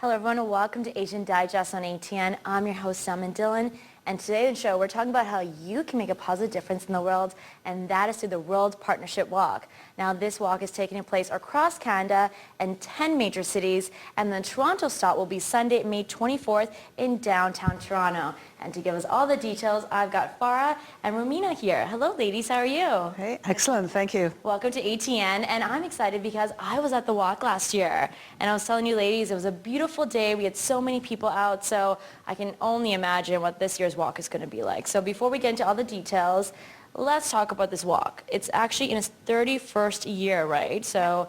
Hello everyone, welcome to Asian Digest on ATN. I'm your host, Salman Dillon, and today in the show we're talking about how you can make a positive difference in the world, and that is through the World Partnership Walk. Now this walk is taking place across Canada and 10 major cities, and the Toronto stop will be Sunday, May 24th in downtown Toronto. And to give us all the details, I've got Farah and Rumina here. Hello ladies, how are you? Hey, excellent, thank you. Welcome to ATN, and I'm excited because I was at the walk last year, and I was telling you ladies, it was a beautiful day. We had so many people out, so I can only imagine what this year's walk is going to be like. So before we get into all the details, let's talk about this walk. It's actually in its 31st year, right? So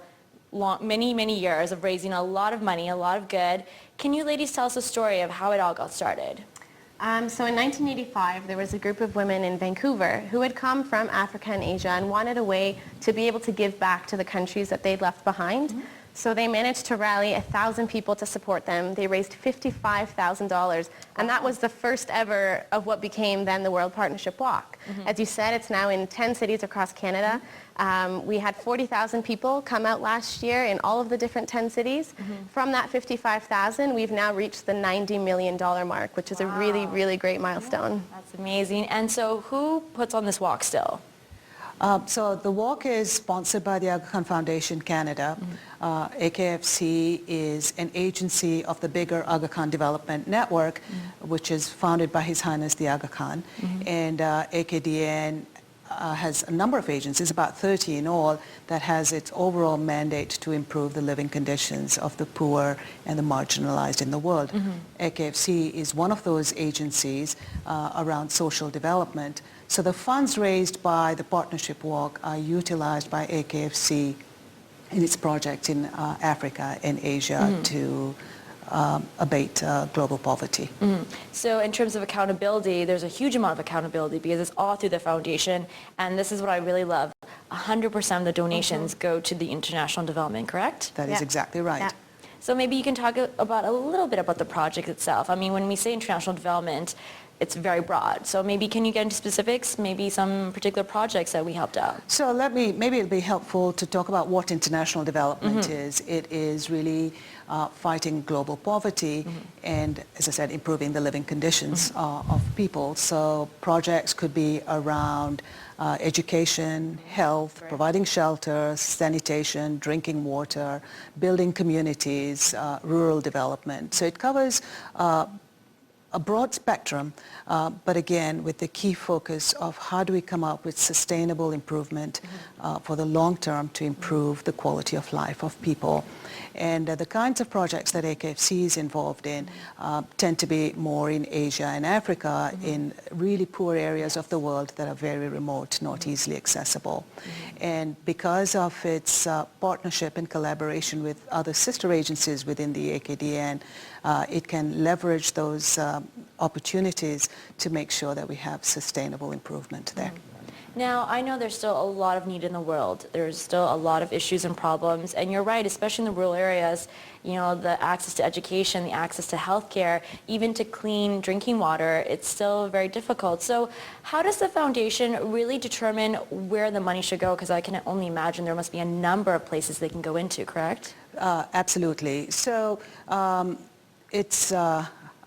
many years of raising a lot of money, a lot of good. Can you ladies tell us the story of how it all got started? So in 1985, there was a group of women in Vancouver who had come from Africa and Asia and wanted a way to be able to give back to the countries that they'd left behind. Mm-hmm. So they managed to rally 1,000 people to support them. They raised $55,000, and that was the first ever of what became then the World Partnership Walk. Mm-hmm. As you said, it's now in 10 cities across Canada. Mm-hmm. We had 40,000 people come out last year in all of the different 10 cities. Mm-hmm. From that 55,000, we've now reached the $90 million mark, which is a really, really great milestone. Yeah, that's amazing. And so who puts on this walk still? So the walk is sponsored by the Aga Khan Foundation Canada. Mm-hmm. AKFC is an agency of the bigger Aga Khan Development Network, mm-hmm. which is founded by His Highness the Aga Khan. Mm-hmm. And AKDN has a number of agencies, about 30 in all, that has its overall mandate to improve the living conditions of the poor and the marginalized in the world. Mm-hmm. AKFC is one of those agencies around social development. So the funds raised by the Partnership Walk are utilized by AKFC in its projects in Africa and Asia mm-hmm. to abate global poverty. Mm-hmm. So in terms of accountability, there's a huge amount of accountability because it's all through the foundation, and this is what I really love. 100% of the donations mm-hmm. go to the international development, correct? That is exactly right. Yeah. So maybe you can talk about a little bit about the project itself. I mean, when we say international development, it's very broad. So maybe can you get into specifics, maybe some particular projects that we helped out? So maybe it'll be helpful to talk about what international development mm-hmm. is. It is really fighting global poverty mm-hmm. and, as I said, improving the living conditions mm-hmm. Of people. So projects could be around education, health, right. providing shelter, sanitation, drinking water, building communities, rural development. So it covers a broad spectrum, but again, with the key focus of how do we come up with sustainable improvement for the long term to improve the quality of life of people. And the kinds of projects that AKFC is involved in tend to be more in Asia and Africa, in really poor areas of the world that are very remote, not easily accessible. And because of its partnership and collaboration with other sister agencies within the AKDN, it can leverage those opportunities to make sure that we have sustainable improvement there. Now, I know there's still a lot of need in the world. There's still a lot of issues and problems, and you're right, especially in the rural areas, you know, the access to education, the access to healthcare, even to clean drinking water, it's still very difficult. So how does the foundation really determine where the money should go? Because I can only imagine there must be a number of places they can go into, correct? Absolutely. So it's...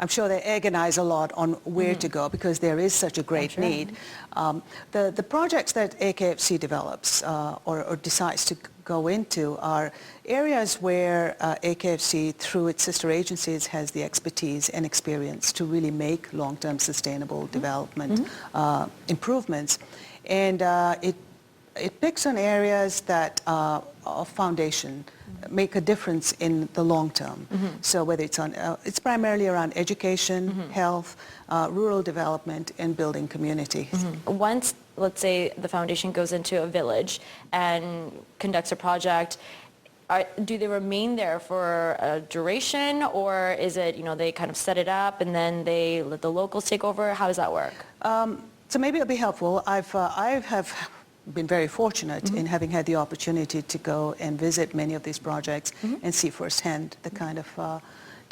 I'm sure they agonize a lot on where to go because there is such a great need. The projects that AKFC develops or decides to go into are areas where AKFC, through its sister agencies, has the expertise and experience to really make long-term sustainable development improvements. And it picks on areas that of foundation make a difference in the long term. So whether it's primarily around education, health, rural development, and building community. Once, let's say, the foundation goes into a village and conducts a project, do they remain there for a duration, or is it, you know, they kind of set it up and then they let the locals take over? How does that work? So maybe it'll be helpful. I have been very fortunate in having had the opportunity to go and visit many of these projects and see firsthand the kind of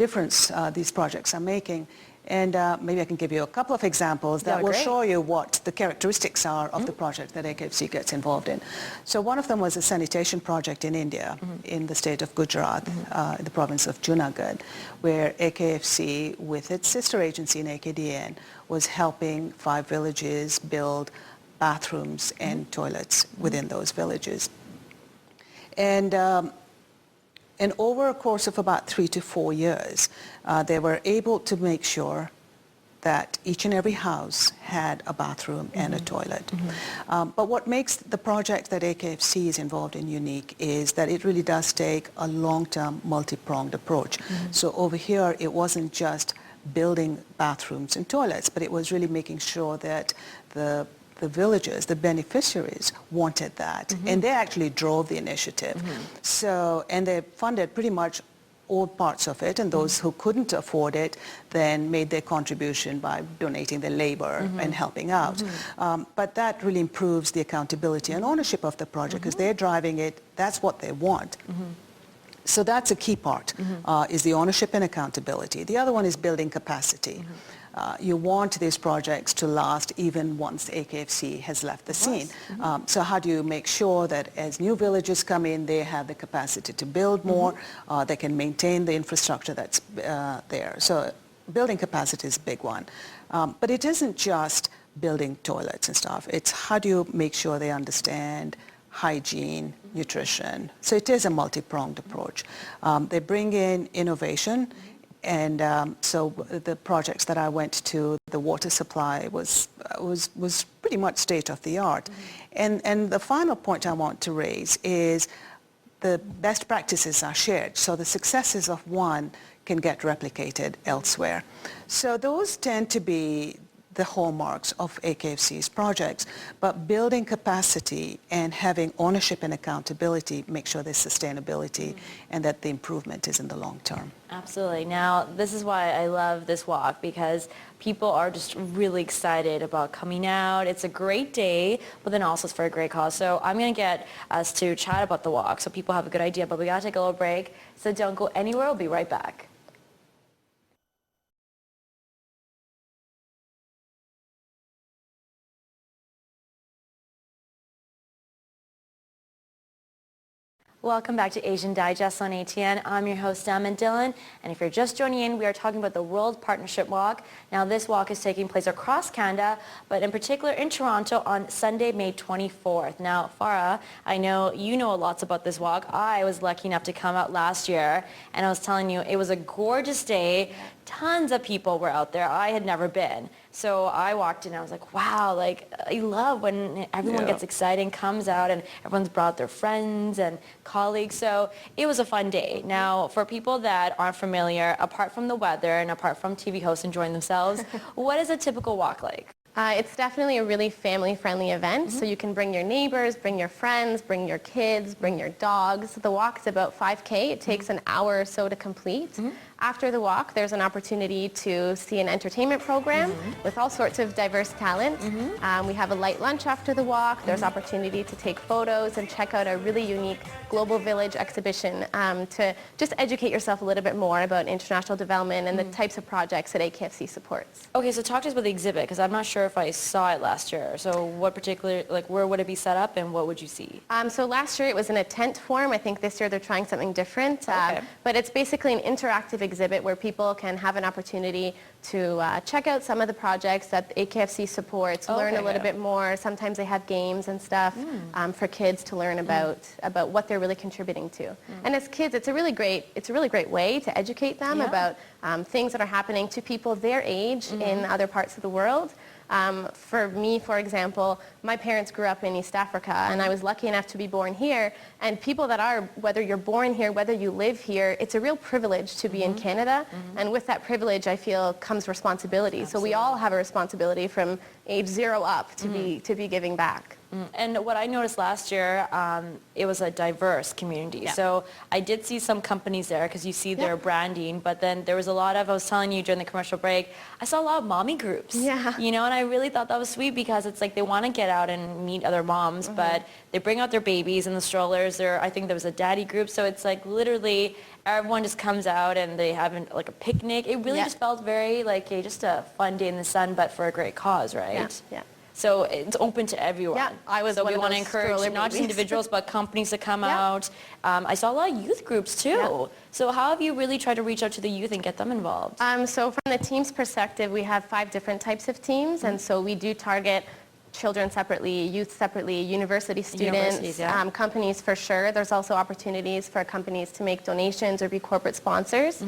difference these projects are making. And maybe I can give you a couple of examples that will show you what the characteristics are of the project that AKFC gets involved in. So one of them was a sanitation project in India, in the state of Gujarat, in the province of Junagadh, where AKFC, with its sister agency in ATN, was helping 5 villages build bathrooms and toilets within those villages. And over a course of about 3 to 4 years, they were able to make sure that each and every house had a bathroom and a toilet. But what makes the project that AKFC is involved in unique is that it really does take a long-term, multi-pronged approach. So over here, it wasn't just building bathrooms and toilets, but it was really making sure that the villagers, the beneficiaries, wanted that. And they actually drove the initiative. So, and they funded pretty much all parts of it, and those who couldn't afford it then made their contribution by donating their labor and helping out. But that really improves the accountability and ownership of the project because they're driving it. That's what they want. So that's a key part, is the ownership and accountability. The other one is building capacity. You want these projects to last even once AKFC has left the scene. So how do you make sure that as new villages come in, they have the capacity to build more, they can maintain the infrastructure that's there. So building capacity is a big one. But it isn't just building toilets and stuff. It's how do you make sure they understand hygiene, nutrition. So it is a multi-pronged approach. They bring in innovation. And so the projects that I went to, the water supply was pretty much state of the art. And the final point I want to raise is the best practices are shared. So the successes of one can get replicated elsewhere. So those tend to be the hallmarks of AKFC's projects, but building capacity and having ownership and accountability make sure there's sustainability and that the improvement is in the long term. Absolutely. Now, this is why I love this walk, because people are just really excited about coming out. It's a great day, but then also it's for a great cause. So I'm going to get us to chat about the walk so people have a good idea, but we got to take a little break. So don't go anywhere. We'll be right back. Welcome back to Asian Digest on ATN. I'm your host, Dam Dylan, and if you're just joining in, we are talking about the World Partnership Walk. Now, this walk is taking place across Canada, but in particular in Toronto on Sunday, May 24th. Now, Farah, I know you know lots about this walk. I was lucky enough to come out last year, and I was telling you, it was a gorgeous day. Tons of people were out there. I had never been. So I walked in and I was like, wow, like I love when everyone gets excited and comes out and everyone's brought their friends and colleagues. So it was a fun day. Now, for people that aren't familiar, apart from the weather and apart from TV hosts enjoying themselves, what is a typical walk like? It's definitely a really family-friendly event, so you can bring your neighbors, bring your friends, bring your kids, bring your dogs. The walk is about 5K. It takes an hour or so to complete. After the walk, there's an opportunity to see an entertainment program with all sorts of diverse talent. We have a light lunch after the walk. There's opportunity to take photos and check out a really unique Global Village exhibition to just educate yourself a little bit more about international development and the types of projects that AKFC supports. Okay, so talk to us about the exhibit, because I'm not sure if I saw it last year. So what particular, like where would it be set up and what would you see? So last year it was in a tent form. I think this year they're trying something different. But it's basically an interactive exhibit where people can have an opportunity to check out some of the projects that AKFC supports, learn a little bit more. Sometimes they have games and stuff for kids to learn about what they're really contributing to. And as kids, it's a really great way to educate them about things that are happening to people their age in other parts of the world. For me, for example, my parents grew up in East Africa, and I was lucky enough to be born here. And people that are, whether you're born here, whether you live here, it's a real privilege to be in Canada. And with that privilege, I feel, comes responsibility. So we all have a responsibility from age 0 up to be giving back. And what I noticed last year, it was a diverse community. Yeah. So I did see some companies there because you see their branding, but then there was a lot of, I was telling you during the commercial break, I saw a lot of mommy groups. Yeah. You know, and I really thought that was sweet because it's like they want to get out and meet other moms, but they bring out their babies in the strollers. I think there was a daddy group. So it's like literally everyone just comes out and they have like a picnic. It really just felt very like just a fun day in the sun, but for a great cause, right? Yeah. So it's open to everyone. Yeah, I was so one we of want to those encourage stroller not just babies. individuals, but companies to come out. I saw a lot of youth groups too. So how have you really tried to reach out to the youth and get them involved? So from the team's perspective, we have 5 different types of teams, and so we do target children separately, youth separately, university students, companies for sure. There's also opportunities for companies to make donations or be corporate sponsors.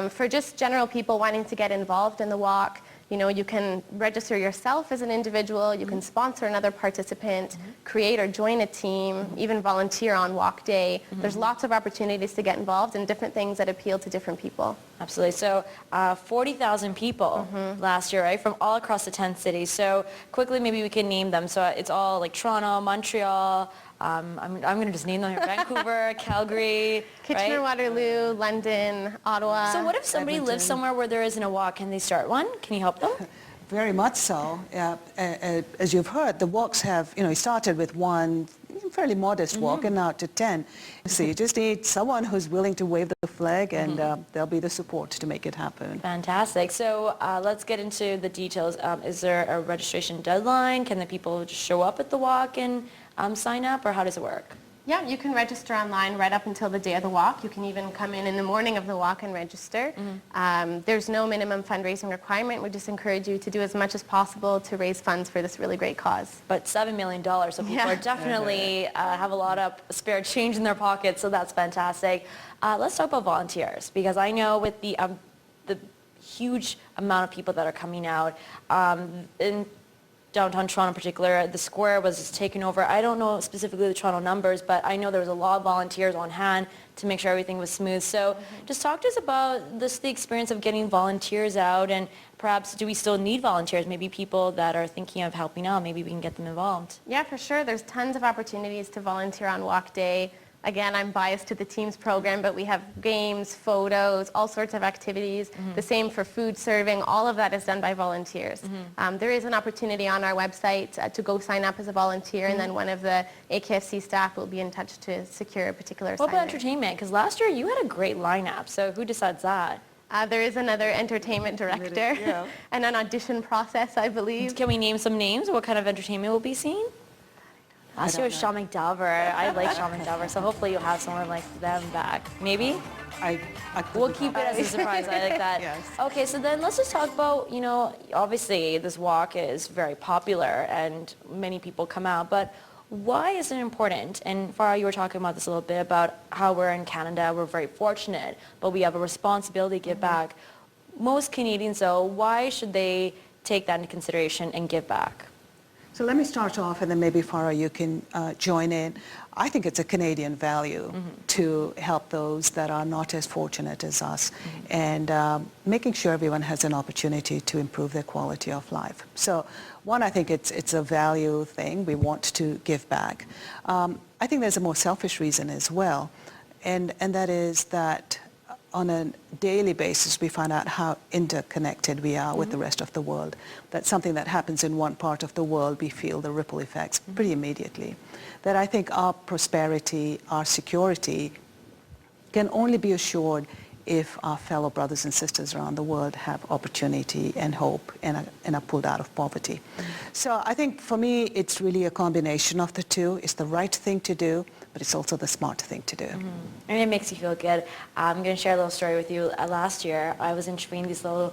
For just general people wanting to get involved in the walk, you know, you can register yourself as an individual, you can sponsor another participant, create or join a team, even volunteer on walk day. There's lots of opportunities to get involved in different things that appeal to different people. Absolutely. So 40,000 people last year, right, from all across the 10 cities. So quickly, maybe we can name them. So it's all like Toronto, Montreal, I'm going to just name them here, Vancouver, Calgary, Kitchener, right? Waterloo, London, Ottawa. So what if somebody lives somewhere where there isn't a walk? Can they start one? Can you help them? Very much so. As you've heard, the walks have, it started with one fairly modest walk and now to 10. So you just need someone who's willing to wave the flag and there'll be the support to make it happen. Fantastic. So let's get into the details. Is there a registration deadline? Can the people just show up at the walk and sign up, or how does it work? Yeah, you can register online right up until the day of the walk. You can even come in the morning of the walk and register. There's no minimum fundraising requirement. We just encourage you to do as much as possible to raise funds for this really great cause. But $7 million, so people are definitely have a lot of spare change in their pockets, so that's fantastic. Let's talk about volunteers, because I know with the huge amount of people that are coming out, in downtown Toronto in particular, the square was just taken over. I don't know specifically the Toronto numbers, but I know there was a lot of volunteers on hand to make sure everything was smooth. So just talk to us about the experience of getting volunteers out, and perhaps do we still need volunteers? Maybe people that are thinking of helping out, maybe we can get them involved. Yeah, for sure. There's tons of opportunities to volunteer on walk day. Again, I'm biased to the team's program, but we have games, photos, all sorts of activities. The same for food serving. All of that is done by volunteers. There is an opportunity on our website to go sign up as a volunteer, and then one of the AKFC staff will be in touch to secure a particular What about assignment. entertainment? Because last year you had a great lineup, so who decides that? There is another entertainment director and an audition process, I believe. Can we name some names? What kind of entertainment we'll be seeing? Last year was Sean McDowell. I like Sean McDowell, so hopefully you'll have someone like them back. Maybe? We'll keep it as a surprise. I like that. Yes. Okay, so then let's just talk about, obviously this walk is very popular and many people come out, but why is it important? And Farah, you were talking about this a little bit about how we're in Canada, we're very fortunate, but we have a responsibility to give back. Most Canadians, though, why should they take that into consideration and give back? So let me start off, and then maybe Farah, you can join in. I think it's a Canadian value to help those that are not as fortunate as us, and making sure everyone has an opportunity to improve their quality of life. So one, I think it's a value thing. We want to give back. I think there's a more selfish reason as well, and that is that on a daily basis, we find out how interconnected we are with the rest of the world. That something that happens in one part of the world, we feel the ripple effects pretty immediately. That I think our prosperity, our security can only be assured if our fellow brothers and sisters around the world have opportunity and hope and are pulled out of poverty. So I think for me, it's really a combination of the two. It's the right thing to do, but it's also the smart thing to do. And it makes you feel good. I'm going to share a little story with you. Last year, I was interviewing these little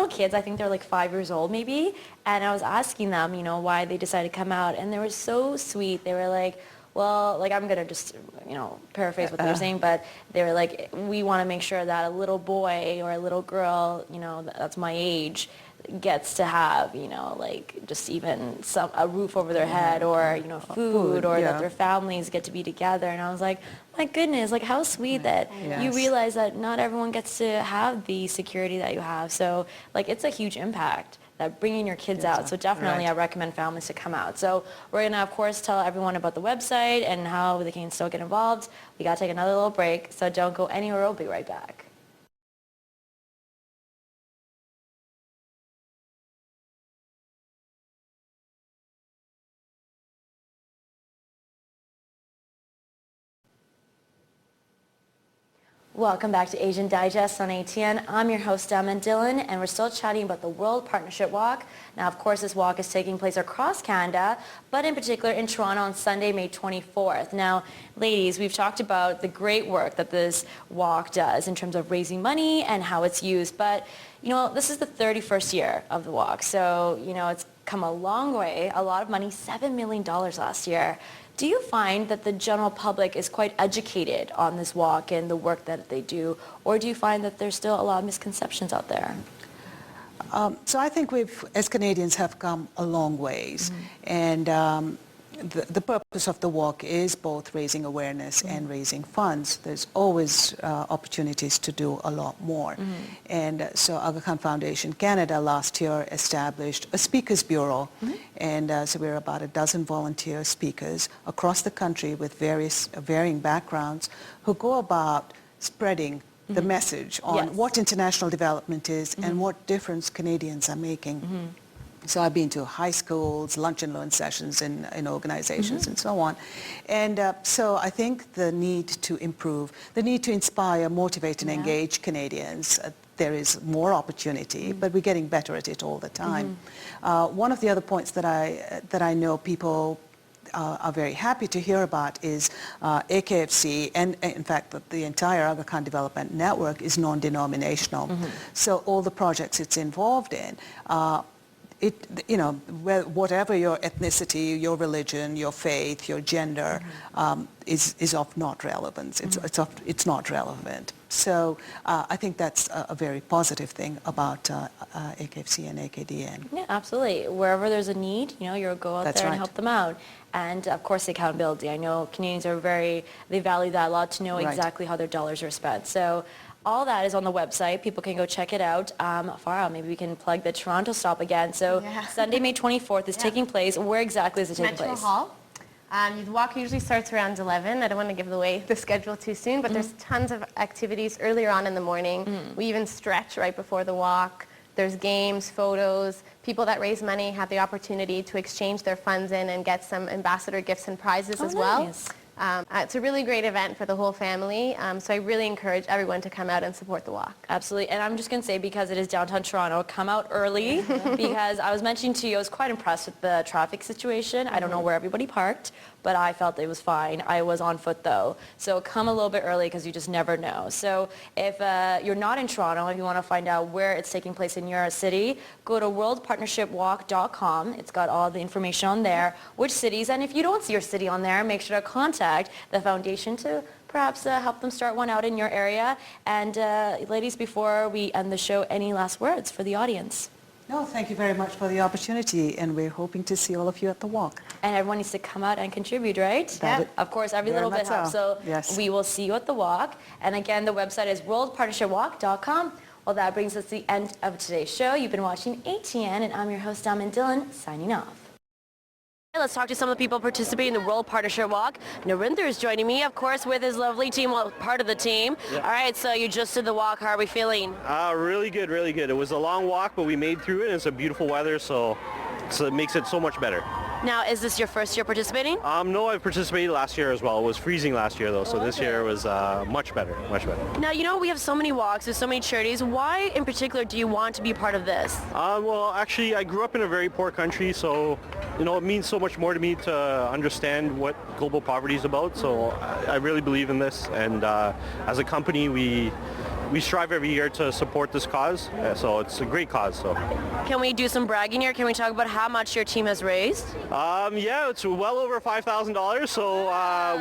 kids. I think they're like 5 years old maybe. And I was asking them, why they decided to come out. And they were so sweet. They were like, well, like I'm going to just, paraphrase what they were saying, but they were like, we want to make sure that a little boy or a little girl, that's my age, gets to have, like just even a roof over their head or, food or that their families get to be together. And I was like, my goodness, like how sweet that you realize that not everyone gets to have the security that you have. So like it's a huge impact. That bringing your kids out. So definitely I recommend families to come out. So we're going to, of course, tell everyone about the website and how they can still get involved. We got to take another little break, so don't go anywhere. We'll be right back. Welcome back to Asian Digest on ATN. I'm your host, Dylan, and we're still chatting about the World Partnership Walk. Now, of course, this walk is taking place across Canada, but in particular in Toronto on Sunday, May 24th. Now, ladies, we've talked about the great work that this walk does in terms of raising money and how it's used, but, this is the 31st year of the walk, so, it's come a long way, a lot of money, $7 million last year. Do you find that the general public is quite educated on this walk and the work that they do, or do you find that there's still a lot of misconceptions out there? So I think as Canadians, have come a long ways, and the purpose of the walk is both raising awareness and raising funds. There's always opportunities to do a lot more. And so Aga Khan Foundation Canada last year established a speakers bureau, and so we're about a dozen volunteer speakers across the country with varying backgrounds who go about spreading the message on what international development is and what difference Canadians are making. So I've been to high schools, lunch and learn sessions in organizations and so on. And so I think the need to improve, the need to inspire, motivate and engage Canadians, there is more opportunity, but we're getting better at it all the time. One of the other points that I know people are very happy to hear about is AKFC, and in fact the entire Aga Khan Development Network is non-denominational. So all the projects it's involved in, whatever your ethnicity, your religion, your faith, your gender, is of not relevance. It's not relevant. So I think that's a very positive thing about AKFC and AKDN. Yeah, absolutely. Wherever there's a need, you'll go out there and help them out. And of course, the accountability. I know Canadians are they value that a lot to know exactly how their dollars are spent. So all that is on the website. People can go check it out. Farah, maybe we can plug the Toronto stop again. So Sunday, May 24th is taking place. Where exactly is it taking place? Metro Hall. The walk usually starts around 11. I don't want to give away the schedule too soon, but there's tons of activities earlier on in the morning. We even stretch right before the walk. There's games, photos. People that raise money have the opportunity to exchange their funds in and get some ambassador gifts and prizes as well. Nice. It's a really great event for the whole family, so I really encourage everyone to come out and support the walk. Absolutely, and I'm just going to say, because it is downtown Toronto, come out early, because I was mentioning to you, I was quite impressed with the traffic situation. I don't know where everybody parked, but I felt it was fine. I was on foot though, so come a little bit early because you just never know. So if you're not in Toronto, if you want to find out where it's taking place in your city, go to worldpartnershipwalk.com. It's got all the information on there, which cities, and if you don't see your city on there, make sure to contact the foundation to perhaps help them start one out in your area. And ladies, before we end the show, any last words for the audience? No, thank you very much for the opportunity, and we're hoping to see all of you at the walk. And everyone needs to come out and contribute, right? Yeah. Of course, every little bit helps. So we will see you at the walk. And again, the website is worldpartnershipwalk.com. Well, that brings us to the end of today's show. You've been watching ATN, and I'm your host, Dylan, signing off. Let's talk to some of the people participating in the World Partnership Walk. Narinder is joining me, of course, with his lovely team, well, part of the team. Yeah. All right, so you just did the walk. How are we feeling? Really good, really good. It was a long walk, but we made through it. It's a beautiful weather, so it makes it so much better. Now, is this your first year participating? No, I participated last year as well. It was freezing last year, though, so this year was much better, much better. Now, we have so many walks, there's so many charities. Why, in particular, do you want to be part of this? Well, actually, I grew up in a very poor country, so, it means so much more to me to understand what global poverty is about, so I really believe in this, and as a company, we strive every year to support this cause, so it's a great cause. So, can we do some bragging here? Can we talk about how much your team has raised? Yeah, it's well over $5,000. So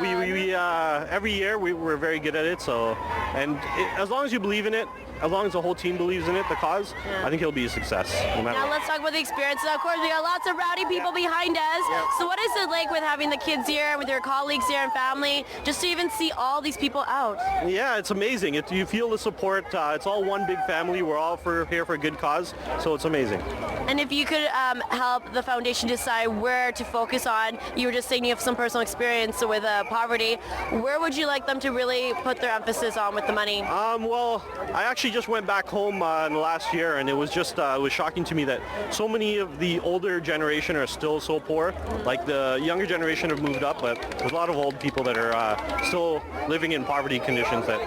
we every year we're very good at it. So, and as long as you believe in it, as long as the whole team believes in it, the cause, I think he'll be a success. No matter Now what. let's talk about the experience. Of course, we got lots of rowdy people behind us. So what is it like with having the kids here and with your colleagues here and family, just to even see all these people out? Yeah, it's amazing. You feel the support. It's all one big family. We're all here for a good cause, so it's amazing. And if you could help the foundation decide where to focus on, you were just saying you have some personal experience with poverty, where would you like them to really put their emphasis on with the money? Well, I actually just went back home in the last year, and it was shocking to me that so many of the older generation are still so poor. Like the younger generation have moved up, but there's a lot of old people that are still living in poverty conditions that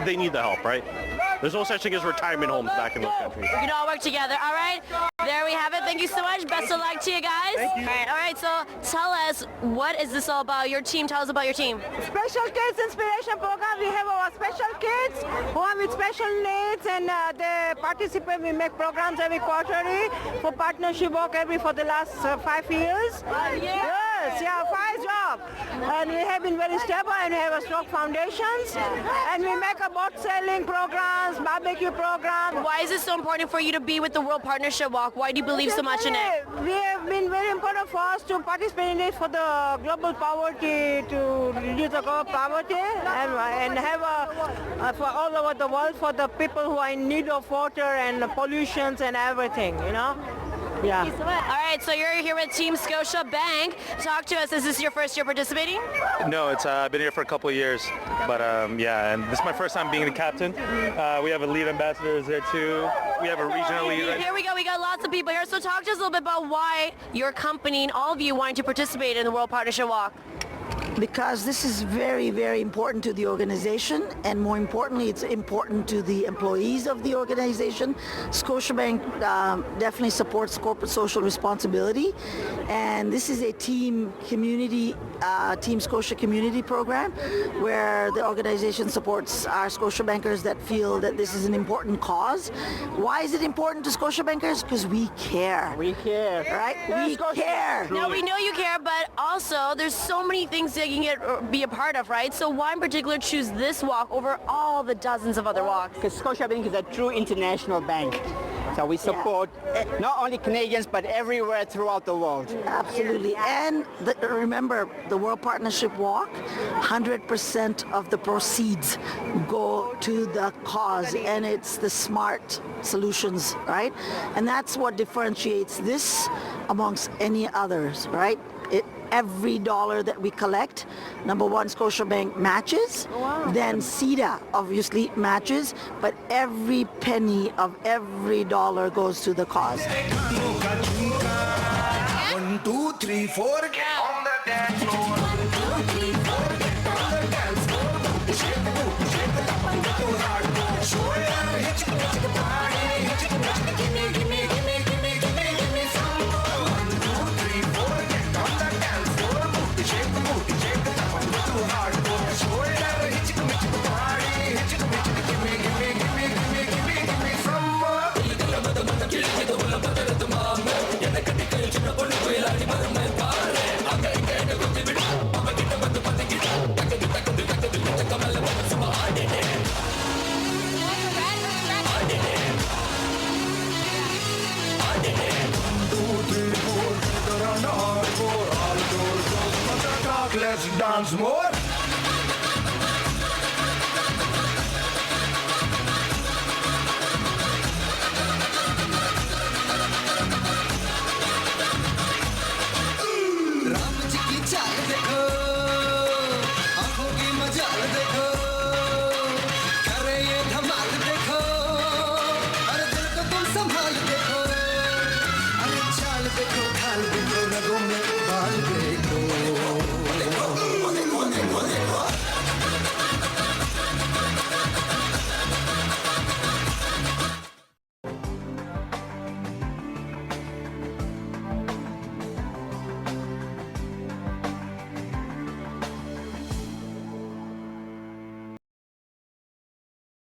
they need the help, right? There's no such thing as retirement homes back in those countries. We can all work together. All right, there we have it. Thank you so much. Best of luck to you guys. Thank you. All right, so tell us, what is this all about? Your team, tell us about your team. Special Kids Inspiration Program. We have our special kids who are with special needs, and they participate. We make programs every quarterly for partnership work for the last 5 years. 5 years? Yes, yeah, 5 jobs. And we have been very stable, and we have a strong foundations. And we make a boat sailing programs, barbecue programs. Why is it so important for you to be with the World Partnership Walk? Why do you believe so much in it? We have been very important for us to participate in it for the global poverty, to reduce the global poverty, and have for all over the world for the people who are in need of water and pollutions and everything, you know. Yeah. All right, so you're here with Team Scotia Bank. Talk to us. Is this your first year participating? No, it's I've been here for a couple of years, but yeah, and this is my first time being the captain. We have a lead ambassadors there too. We have a regional lead. Here we go. We got lots of people here. So talk to us a little bit about why your company and all of you wanting to participate in the World Partnership Walk. Because this is very, very important to the organization, and more importantly, it's important to the employees of the organization. Scotiabank definitely supports corporate social responsibility, and this is a team community, Team Scotia community program, where the organization supports our Scotiabankers that feel that this is an important cause. Why is it important to Scotiabankers? Because we care. We care. Right? We care. Now, we know you care, but also there's so many things that you can be a part of, right? So why in particular choose this walk over all the dozens of other walks? Because Scotiabank is a true international bank. So we support not only Canadians, but everywhere throughout the world. Absolutely. And remember, the World Partnership Walk, 100% of the proceeds go to the cause, and it's the smart solutions, right? And that's what differentiates this amongst any others, right? Every dollar that we collect, number one, Scotiabank matches, then CEDA obviously matches, but every penny of every dollar goes to the cause. 1, 2, 3, 4, get on the dance floor. 1, 2, 3, 4, get on the dance floor. Shake the boot, shake the top, and go hardcore. Shoulder, hit you, party, hit you, give me, give me, give me, give me, give me, give me some more. 1, 2, 3, 4, get on the dance floor. Shake the boot, shake the top, and go hardcore. Shoulder, hit you, party, hit you, give me, give me, give me, give me, give me, give me some more. Let's dance more. Ram ji की चाल देखो, आंखों की मजाल देखो, करे ये धमाल देखो, अरे दिल को तुम संभाल देखो, अरे चाल देखो, ढाल देखो, रगों में बाल देखो.